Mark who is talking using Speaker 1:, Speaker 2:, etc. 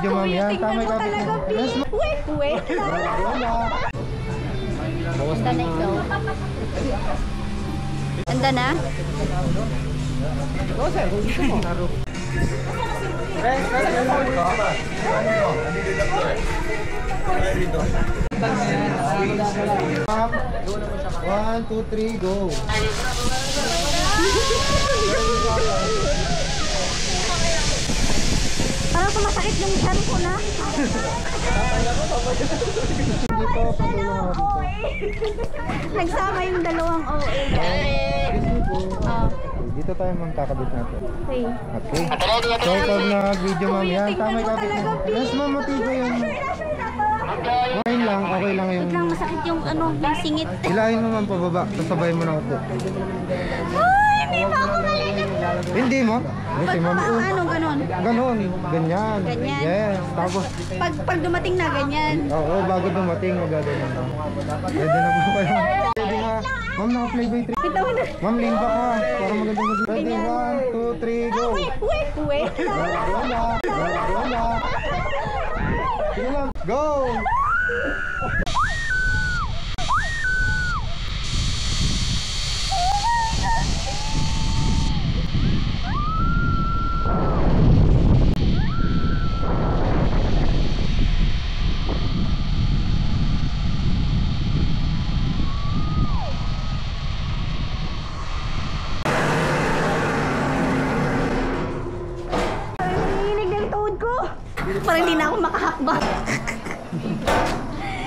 Speaker 1: Ma'am, yan, tama ka.
Speaker 2: Wait. Anda na ikaw. Anda na?
Speaker 1: Oo, sir. Gusto mo. One, two, three, go.
Speaker 2: Parang sumasakit yung chan ko na.
Speaker 1: Hindi po, patulong ako dito.
Speaker 2: Nagsama yung dalawang OA.
Speaker 1: Excuse me po.
Speaker 2: Oh.
Speaker 1: Dito tayo magkakabit natin.
Speaker 2: Okay.
Speaker 1: Okay. So, pag nag-video ma'am, yan, tama ka. Mas mamatiba yung... Okay lang yung...
Speaker 2: Huwag lang masakit yung ano, yung singit.
Speaker 1: Hilahin mo ma'am pababa, sasabay mo na ako.
Speaker 2: Ay, hindi pa ako mainit.
Speaker 1: Hindi mo? Kasi ma'am,
Speaker 2: Ano, ganon?
Speaker 1: ganon, ganyan.
Speaker 2: Ganyan?
Speaker 1: Yes, tapos...
Speaker 2: Pag dumating na, ganyan.
Speaker 1: Oo, bago dumating, magagano na. Pwede na po kayo. Pwede na. Ma'am, naka-play by 3.
Speaker 2: Bitaw na.
Speaker 1: Ma'am, lean back ka. Para maganda mag- Ready, 1, 2, 3, go!
Speaker 2: Wait.
Speaker 1: Wala. Sige lang, go!